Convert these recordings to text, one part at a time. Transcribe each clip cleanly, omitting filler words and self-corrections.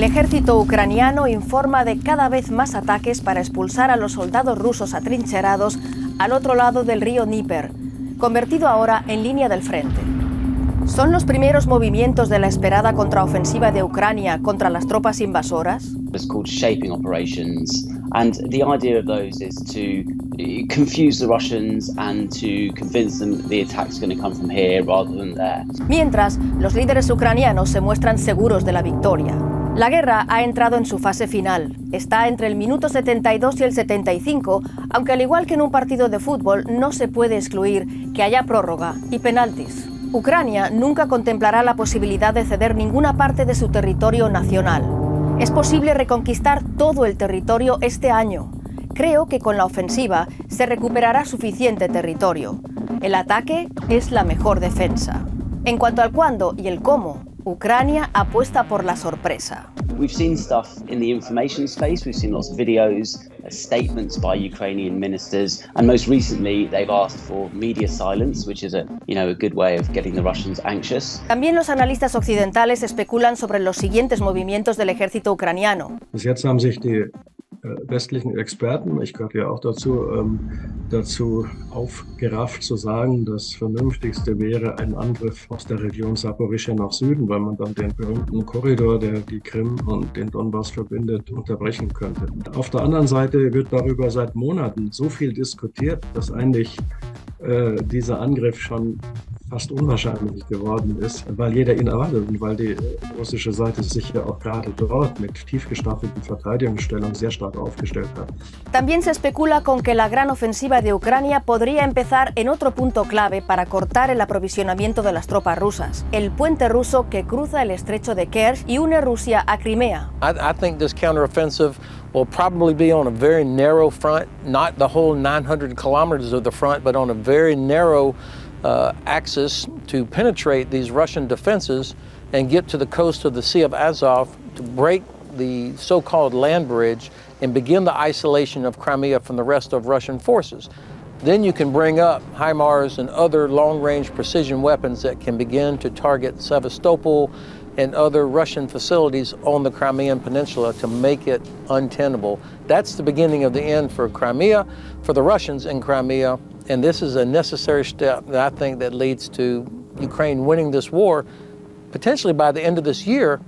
El ejército ucraniano informa de cada vez más ataques para expulsar a los soldados rusos atrincherados al otro lado del río Dnieper, convertido ahora en línea del frente. ¿Son los primeros movimientos de la esperada contraofensiva de Ucrania contra las tropas invasoras? It's called shaping operations, and the idea of those is to confuse the Russians and to convince them that the attack's going to come from here rather than there. Mientras, los líderes ucranianos se muestran seguros de la victoria. La guerra ha entrado en su fase final. Está entre el minuto 72 y el 75, aunque al igual que en un partido de fútbol, no se puede excluir que haya prórroga y penaltis. Ucrania nunca contemplará la posibilidad de ceder ninguna parte de su territorio nacional. Es posible reconquistar todo el territorio este año. Creo que con la ofensiva se recuperará suficiente territorio. El ataque es la mejor defensa. En cuanto al cuándo y el cómo, Ucrania apuesta por la sorpresa. We've seen stuff in the information space, we've seen lots of videos, statements by Ukrainian ministers, and most recently they've asked for media silence, which is a good way of getting the Russians anxious. También los analistas occidentales especulan sobre los siguientes movimientos del ejército ucraniano. Bis jetzt haben sich die westlichen Experten, ich gehöre ja auch dazu aufgerafft zu sagen, das Vernünftigste wäre ein Angriff aus der Region Saporischschja nach Süden, weil man dann den berühmten Korridor, der die Krim und den Donbass verbindet, unterbrechen könnte. Auf der anderen Seite wird darüber seit Monaten so viel diskutiert, dass eigentlich dieser Angriff schon fast unwahrscheinlich geworden ist, weil jeder ihn erwartet und weil die russische Seite sich ja auch gerade dort mit tief gestaffelten Verteidigungsstellungen sehr stark aufgestellt hat. También se especula con que la gran ofensiva de Ucrania podría empezar en otro punto clave para cortar el aprovisionamiento de las tropas rusas, el puente ruso que cruza el estrecho de Kerch y une Rusia a Crimea. I think this counteroffensive will probably be on a very narrow front, not the whole 900 kilometers of the front, but on a very narrow axis to penetrate these Russian defenses and get to the coast of the Sea of Azov to break the so-called land bridge and begin the isolation of Crimea from the rest of Russian forces. Then you can bring up HIMARS and other long-range precision weapons that can begin to target Sevastopol and other Russian facilities on the Crimean Peninsula to make it untenable. That's the beginning of the end for Crimea, for the Russians in Crimea, and this is a necessary step that I think that leads to Ukraine winning this war, potentially by the end of this year,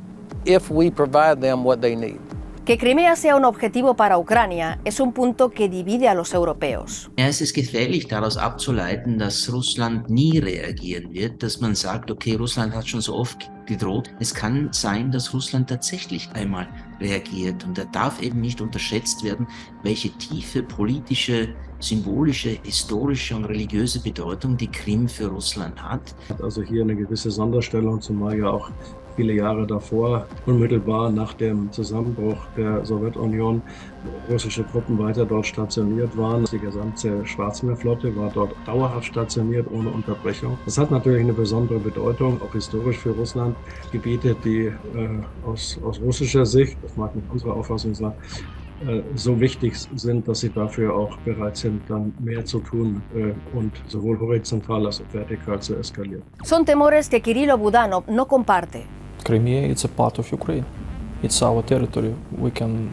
if we provide them what they need. Que Crimea sea un objetivo para Ucrania es un punto que divide a los europeos. Ja, es ist gefährlich, daraus abzuleiten, dass Russland nie reagieren wird, dass man sagt, okay, Russland hat schon so oft gedroht. Es kann sein, dass Russland tatsächlich einmal reagiert. Und da darf eben nicht unterschätzt werden, welche tiefe politische, symbolische, historische und religiöse Bedeutung die Krim für Russland hat. Also hier eine gewisse Sonderstellung, zumal ja auch viele Jahre davor, unmittelbar nach dem Zusammenbruch der Sowjetunion, russische Truppen weiter dort stationiert waren. Die gesamte Schwarzmeerflotte war dort dauerhaft stationiert, ohne Unterbrechung. Das hat natürlich eine besondere Bedeutung, auch historisch für Russland. Gebiete, die aus russischer Sicht, das mag nicht unsere Auffassung sein, so wichtig sind, dass sie dafür auch bereit sind, dann mehr zu tun und sowohl horizontal als auch vertikal zu eskalieren. Son temores que Kirilo Budanov no comparte. Crimea is a part of Ukraine. It's our territory. We can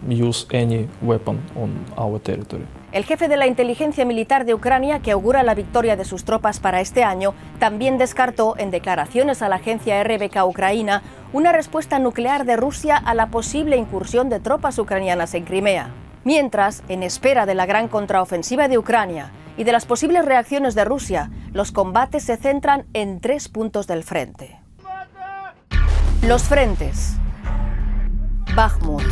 use any weapon on our territory. El jefe de la inteligencia militar de Ucrania, que augura la victoria de sus tropas para este año, también descartó en declaraciones a la agencia RBK Ucraina una respuesta nuclear de Rusia a la posible incursión de tropas ucranianas en Crimea. Mientras, en espera de la gran contraofensiva de Ucrania y de las posibles reacciones de Rusia, los combates se centran en 3 puntos del frente. Los frentes. Bakhmut.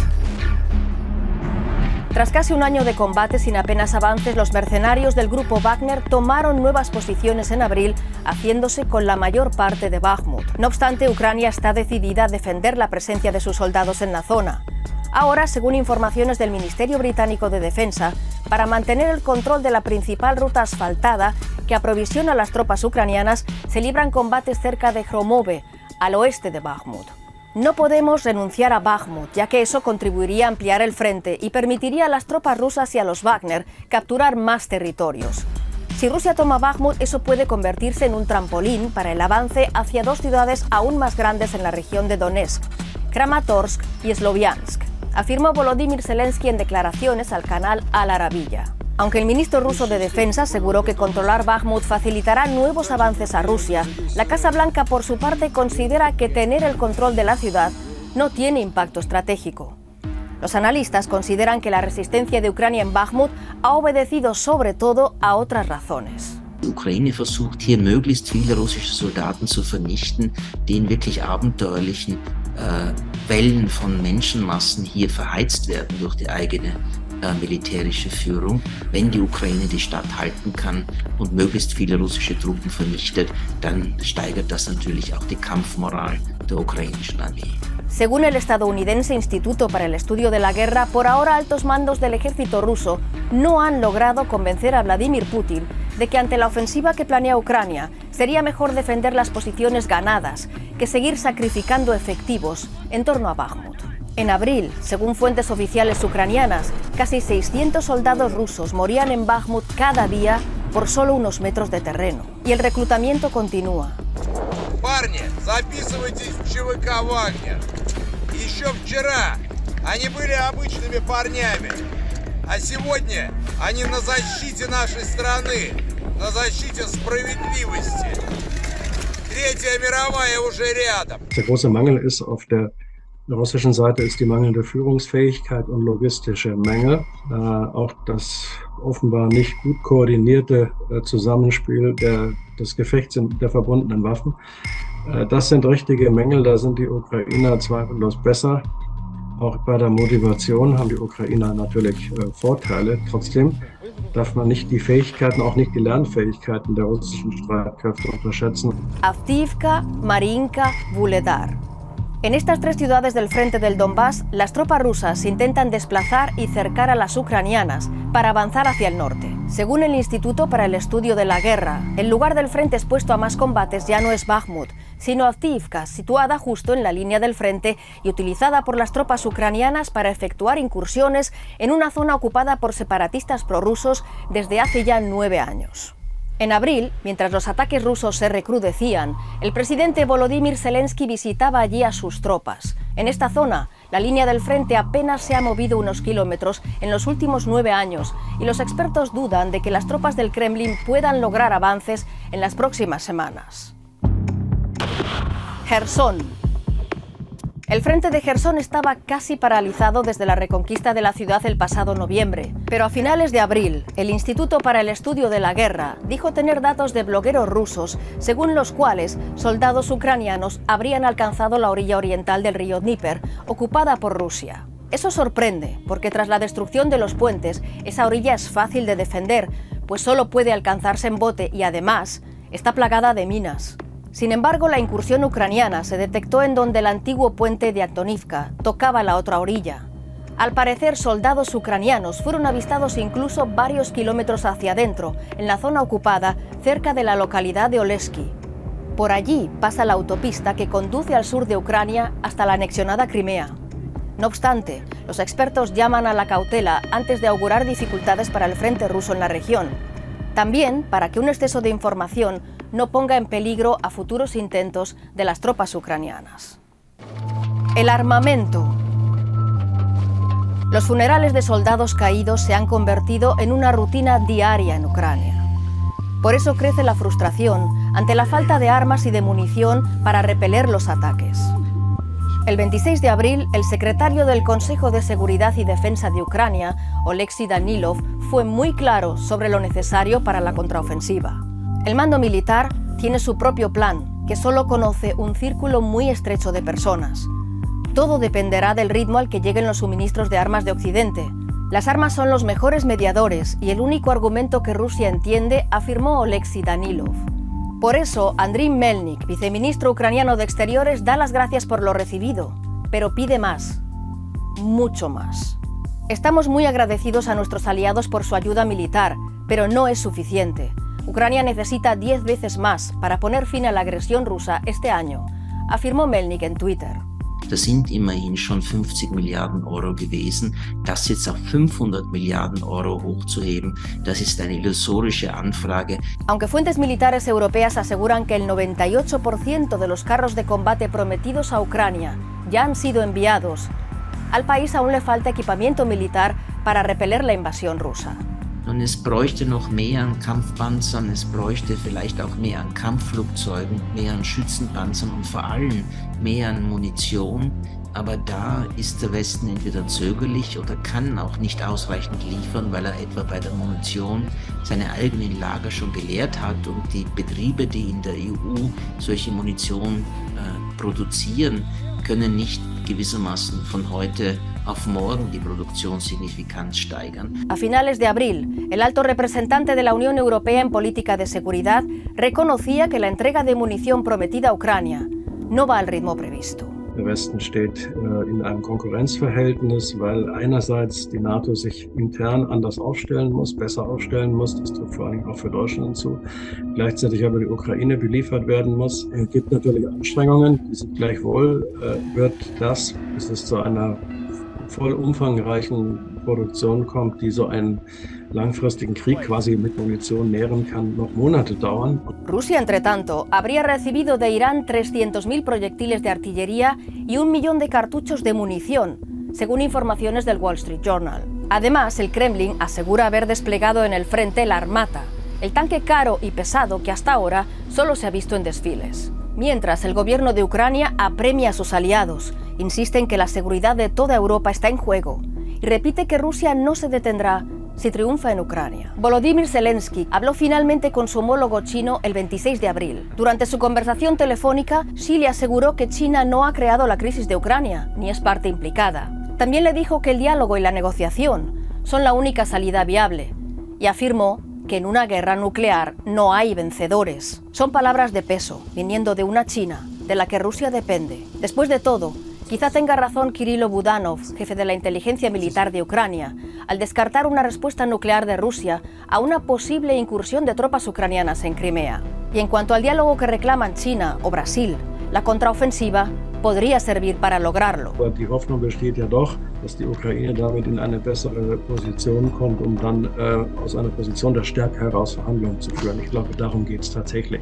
Tras casi un año de combate sin apenas avances, los mercenarios del grupo Wagner tomaron nuevas posiciones en abril, haciéndose con la mayor parte de Bakhmut. No obstante, Ucrania está decidida a defender la presencia de sus soldados en la zona. Ahora, según informaciones del Ministerio Británico de Defensa, para mantener el control de la principal ruta asfaltada que aprovisiona a las tropas ucranianas, se libran combates cerca de Hromove, al oeste de Bakhmut. No podemos renunciar a Bakhmut, ya que eso contribuiría a ampliar el frente y permitiría a las tropas rusas y a los Wagner capturar más territorios. Si Rusia toma Bakhmut, eso puede convertirse en un trampolín para el avance hacia 2 ciudades aún más grandes en la región de Donetsk, Kramatorsk y Sloviansk, afirmó Volodymyr Zelensky en declaraciones al canal Al Arabiya. Aunque el ministro ruso de Defensa aseguró que controlar Bakhmut facilitará nuevos avances a Rusia, la Casa Blanca, por su parte, considera que tener el control de la ciudad no tiene impacto estratégico. Los analistas consideran que la resistencia de Ucrania en Bakhmut ha obedecido sobre todo a otras razones. Die Ukraine versucht hier möglichst viele russische Soldaten zu vernichten, die in wirklich abenteuerlichen Wellen von Menschenmassen hier verheizt werden durch die eigene militärische Führung. Wenn die Ukraine die Stadt halten kann und möglichst viele russische Truppen vernichtet, dann steigert das natürlich auch die Kampfmoral der ukrainischen Armee. Según el estadounidense Instituto para el Estudio de la Guerra, por ahora altos mandos del ejército ruso no han logrado convencer a Vladimir Putin de que ante la ofensiva que planea Ucrania sería mejor defender las posiciones ganadas que seguir sacrificando efectivos en torno a Bakhmut. En abril, según fuentes oficiales ucranianas, casi 600 soldados rusos morían en Bakhmut cada día por solo unos metros de terreno. Y el reclutamiento continúa. Парни, записывайтесь в ЧВК «Вагнер». Еще вчера они были обычными парнями, а сегодня они на защите нашей страны, на защите справедливости. Третья мировая уже рядом. Der große Mangel ist auf der russischen Seite ist die mangelnde Führungsfähigkeit und logistische Mängel. Auch das offenbar nicht gut koordinierte Zusammenspiel des Gefechts der verbundenen Waffen. Das sind richtige Mängel, da sind die Ukrainer zweifellos besser. Auch bei der Motivation haben die Ukrainer natürlich Vorteile. Trotzdem darf man nicht die Fähigkeiten, auch nicht die Lernfähigkeiten der russischen Streitkräfte unterschätzen. Avdiivka, Mariinka, Vuhledar. En estas tres ciudades del frente del Donbass, las tropas rusas intentan desplazar y cercar a las ucranianas para avanzar hacia el norte. Según el Instituto para el Estudio de la Guerra, el lugar del frente expuesto a más combates ya no es Bakhmut, sino Avdiivka, situada justo en la línea del frente y utilizada por las tropas ucranianas para efectuar incursiones en una zona ocupada por separatistas prorrusos desde hace ya 9 años. En abril, mientras los ataques rusos se recrudecían, el presidente Volodymyr Zelensky visitaba allí a sus tropas. En esta zona, la línea del frente apenas se ha movido unos kilómetros en los últimos 9 años y los expertos dudan de que las tropas del Kremlin puedan lograr avances en las próximas semanas. Jersón. El frente de Jersón estaba casi paralizado desde la reconquista de la ciudad el pasado noviembre, pero a finales de abril, el Instituto para el Estudio de la Guerra dijo tener datos de blogueros rusos, según los cuales soldados ucranianos habrían alcanzado la orilla oriental del río Dnieper, ocupada por Rusia. Eso sorprende, porque tras la destrucción de los puentes, esa orilla es fácil de defender, pues solo puede alcanzarse en bote y además está plagada de minas. Sin embargo, la incursión ucraniana se detectó en donde el antiguo puente de Antonivka tocaba la otra orilla. Al parecer, soldados ucranianos fueron avistados incluso varios kilómetros hacia adentro, en la zona ocupada, cerca de la localidad de Oleski. Por allí pasa la autopista que conduce al sur de Ucrania hasta la anexionada Crimea. No obstante, los expertos llaman a la cautela antes de augurar dificultades para el frente ruso en la región. También para que un exceso de información no ponga en peligro a futuros intentos de las tropas ucranianas. El armamento. Los funerales de soldados caídos se han convertido en una rutina diaria en Ucrania. Por eso crece la frustración ante la falta de armas y de munición para repeler los ataques. El 26 de abril, el secretario del Consejo de Seguridad y Defensa de Ucrania, Oleksiy Danilov, fue muy claro sobre lo necesario para la contraofensiva. El mando militar tiene su propio plan, que solo conoce un círculo muy estrecho de personas. Todo dependerá del ritmo al que lleguen los suministros de armas de Occidente. Las armas son los mejores mediadores y el único argumento que Rusia entiende, afirmó Oleksiy Danilov. Por eso, Andriy Melnik, viceministro ucraniano de Exteriores, da las gracias por lo recibido, pero pide más, mucho más. Estamos muy agradecidos a nuestros aliados por su ayuda militar, pero no es suficiente. Ucrania necesita 10 veces más para poner fin a la agresión rusa este año, afirmó Melnik en Twitter. Das sind immerhin schon 50 Milliarden Euro gewesen. Das jetzt auf 500 Milliarden Euro hochzuheben, das ist eine illusorische Anfrage. Aunque fuentes militares europeas aseguran que el 98% de los carros de combate prometidos a Ucrania ya han sido enviados. Al país aún le falta equipamiento militar para repeler la invasión rusa. Und es bräuchte noch mehr an Kampfpanzern, es bräuchte vielleicht auch mehr an Kampfflugzeugen, mehr an Schützenpanzern und vor allem mehr an Munition. Aber da ist der Westen entweder zögerlich oder kann auch nicht ausreichend liefern, weil er etwa bei der Munition seine eigenen Lager schon geleert hat und die Betriebe, die in der EU solche Munition produzieren, können nicht gewissermaßen von heute auf morgen die Produktionssignifikanz steigern. A finales de abril, el alto representante de la Unión Europea en política de seguridad reconocía que la entrega de munición prometida a Ucrania no va al ritmo previsto. Der Westen steht in einem Konkurrenzverhältnis, weil einerseits die NATO sich intern anders aufstellen muss, besser aufstellen muss, das trifft vor allem auch für Deutschland zu, gleichzeitig aber die Ukraine beliefert werden muss. Es gibt natürlich Anstrengungen, die sind gleichwohl, wird das, bis es zu einer voll umfangreichen Produktion kommt, die so einen langfristigen Krieg quasi mit Munition nähren kann, noch Monate dauern. Rusia, entre tanto, habría recibido de Irán 300.000 proyectiles de artillería y 1 millón de cartuchos de munición, según informaciones del Wall Street Journal. Además, el Kremlin asegura haber desplegado en el frente la Armata, el tanque caro y pesado que hasta ahora solo se ha visto en desfiles. Mientras, el gobierno de Ucrania apremia a sus aliados, insiste en que la seguridad de toda Europa está en juego y repite que Rusia no se detendrá si triunfa en Ucrania. Volodymyr Zelensky habló finalmente con su homólogo chino el 26 de abril. Durante su conversación telefónica, Xi le aseguró que China no ha creado la crisis de Ucrania, ni es parte implicada. También le dijo que el diálogo y la negociación son la única salida viable, y afirmó que en una guerra nuclear no hay vencedores. Son palabras de peso, viniendo de una China de la que Rusia depende. Después de todo, quizá tenga razón Kirilo Budanov, jefe de la inteligencia militar de Ucrania, al descartar una respuesta nuclear de Rusia a una posible incursión de tropas ucranianas en Crimea. Y en cuanto al diálogo que reclaman China o Brasil, la contraofensiva podría servir para lograrlo. Die Hoffnung besteht ja doch, dass die Ukraine damit in eine bessere Position kommt, um dann aus einer Position der Stärke heraus Verhandlungen zu führen. Ich glaube, darum geht es tatsächlich.